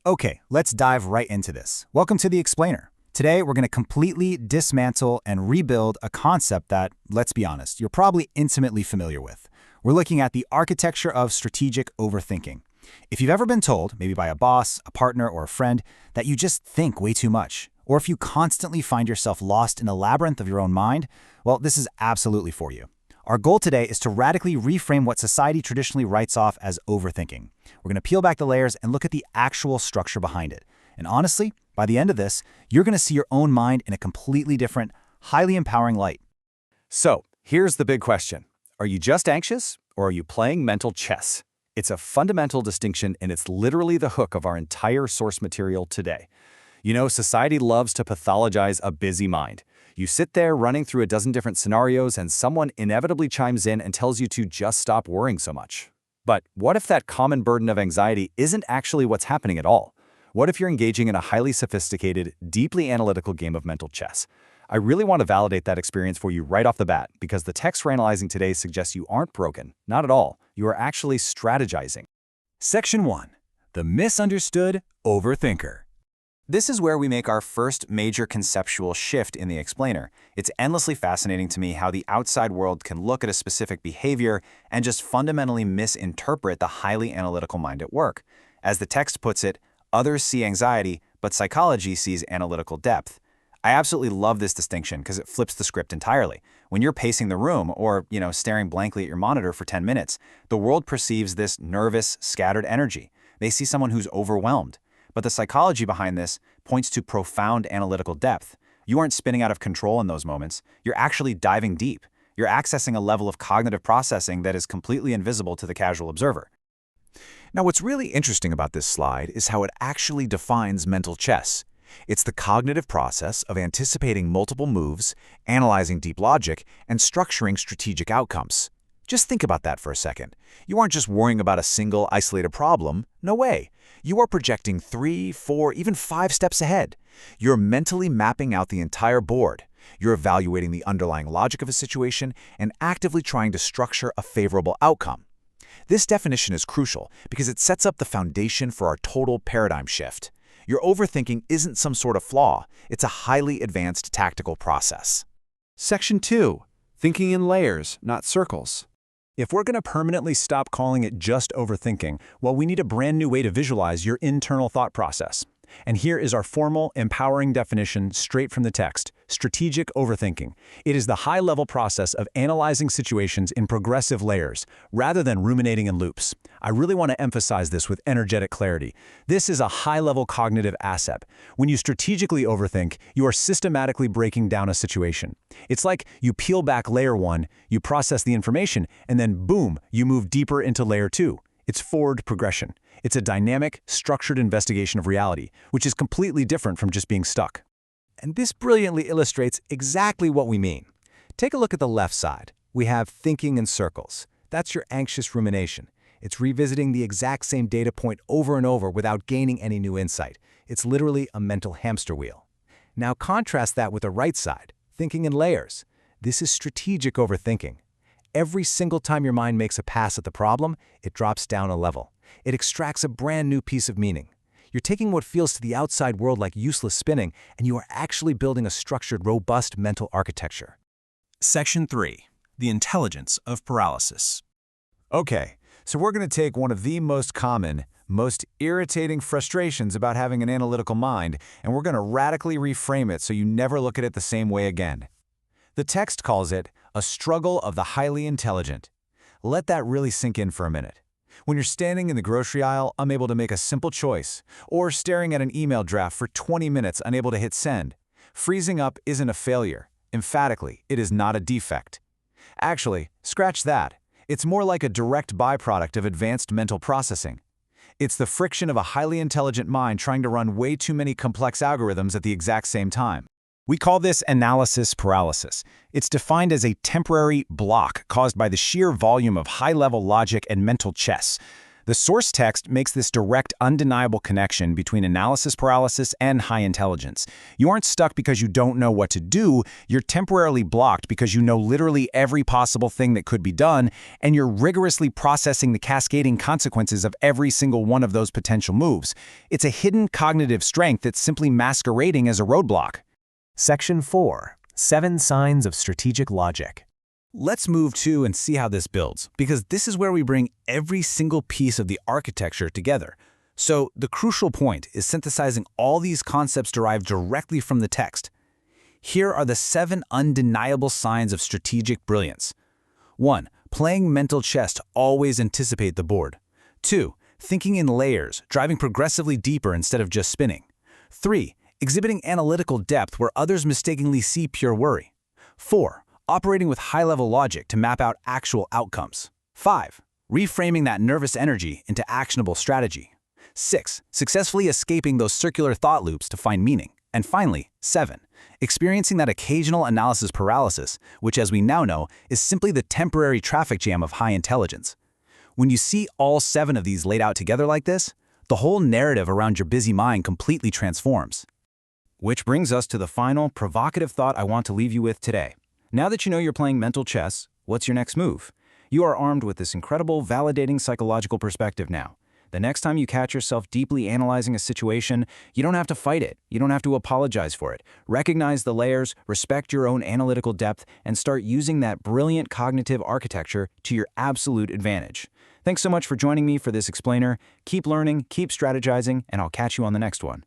Okay, let's dive right into this. Welcome to The Explainer. Today, we're going to completely dismantle and rebuild a concept that, let's be honest, you're probably intimately familiar with. We're looking at the architecture of strategic overthinking. If you've ever been told, maybe by a boss, a partner, or a friend, that you just think way too much, or if you constantly find yourself lost in a labyrinth of your own mind, well, this is absolutely for you. Our goal today is to radically reframe what society traditionally writes off as overthinking. We're going to peel back the layers and look at the actual structure behind it. And honestly, by the end of this, you're going to see your own mind in a completely different, highly empowering light. So, here's the big question. Are you just anxious, or are you playing mental chess? It's a fundamental distinction, and it's literally the hook of our entire source material today. You know, society loves to pathologize a busy mind. You sit there running through a dozen different scenarios, and someone inevitably chimes in and tells you to just stop worrying so much. But what if that common burden of anxiety isn't actually what's happening at all? What if you're engaging in a highly sophisticated, deeply analytical game of mental chess? I really want to validate that experience for you right off the bat, because the text we're analyzing today suggests you aren't broken. Not at all. You are actually strategizing. Section 1. The Misunderstood Overthinker. This is where we make our first major conceptual shift in The Explainer. It's endlessly fascinating to me how the outside world can look at a specific behavior and just fundamentally misinterpret the highly analytical mind at work. As the text puts it, others see anxiety, but psychology sees analytical depth. I absolutely love this distinction because it flips the script entirely. When you're pacing the room or, staring blankly at your monitor for 10 minutes, the world perceives this nervous, scattered energy. They see someone who's overwhelmed. But the psychology behind this points to profound analytical depth. You aren't spinning out of control in those moments. You're actually diving deep. You're accessing a level of cognitive processing that is completely invisible to the casual observer. Now, what's really interesting about this slide is how it actually defines mental chess. It's the cognitive process of anticipating multiple moves, analyzing deep logic, and structuring strategic outcomes. Just think about that for a second. You aren't just worrying about a single, isolated problem. No way. You are projecting 3, 4, even 5 steps ahead. You're mentally mapping out the entire board. You're evaluating the underlying logic of a situation and actively trying to structure a favorable outcome. This definition is crucial because it sets up the foundation for our total paradigm shift. Your overthinking isn't some sort of flaw. It's a highly advanced tactical process. Section 2. Thinking in layers, not circles. If we're going to permanently stop calling it just overthinking, well, we need a brand new way to visualize your internal thought process. And here is our formal, empowering definition straight from the text: strategic overthinking. It is the high-level process of analyzing situations in progressive layers, rather than ruminating in loops. I really want to emphasize this with energetic clarity. This is a high-level cognitive asset. When you strategically overthink, you are systematically breaking down a situation. It's like you peel back layer 1, you process the information, and then boom, you move deeper into layer 2. It's forward progression. It's a dynamic, structured investigation of reality, which is completely different from just being stuck. And this brilliantly illustrates exactly what we mean. Take a look at the left side. We have thinking in circles. That's your anxious rumination. It's revisiting the exact same data point over and over without gaining any new insight. It's literally a mental hamster wheel. Now contrast that with the right side, thinking in layers. This is strategic overthinking. Every single time your mind makes a pass at the problem, it drops down a level. It extracts a brand new piece of meaning. You're taking what feels to the outside world like useless spinning, and you are actually building a structured, robust mental architecture. Section 3. The Intelligence of Paralysis. Okay, so we're going to take one of the most common, most irritating frustrations about having an analytical mind, and we're going to radically reframe it so you never look at it the same way again. The text calls it a struggle of the highly intelligent. Let that really sink in for a minute. When you're standing in the grocery aisle, unable to make a simple choice, or staring at an email draft for 20 minutes unable to hit send, freezing up isn't a failure. Emphatically, it is not a defect. Actually, scratch that. It's more like a direct byproduct of advanced mental processing. It's the friction of a highly intelligent mind trying to run way too many complex algorithms at the exact same time. We call this analysis paralysis. It's defined as a temporary block caused by the sheer volume of high-level logic and mental chess. The source text makes this direct, undeniable connection between analysis paralysis and high intelligence. You aren't stuck because you don't know what to do, you're temporarily blocked because you know literally every possible thing that could be done, and you're rigorously processing the cascading consequences of every single one of those potential moves. It's a hidden cognitive strength that's simply masquerading as a roadblock. Section 4. 7 Signs of Strategic Logic. Let's move to and see how this builds, because this is where we bring every single piece of the architecture together. So the crucial point is synthesizing all these concepts derived directly from the text. Here are the 7 undeniable signs of strategic brilliance. 1. Playing mental chess to always anticipate the board. 2. Thinking in layers, driving progressively deeper instead of just spinning. 3. Exhibiting analytical depth where others mistakenly see pure worry. 4. Operating with high-level logic to map out actual outcomes. 5. Reframing that nervous energy into actionable strategy. 6. Successfully escaping those circular thought loops to find meaning. And finally, 7. Experiencing that occasional analysis paralysis, which as we now know, is simply the temporary traffic jam of high intelligence. When you see all 7 of these laid out together like this, the whole narrative around your busy mind completely transforms. Which brings us to the final, provocative thought I want to leave you with today. Now that you know you're playing mental chess, what's your next move? You are armed with this incredible, validating psychological perspective now. The next time you catch yourself deeply analyzing a situation, you don't have to fight it. You don't have to apologize for it. Recognize the layers, respect your own analytical depth, and start using that brilliant cognitive architecture to your absolute advantage. Thanks so much for joining me for this explainer. Keep learning, keep strategizing, and I'll catch you on the next one.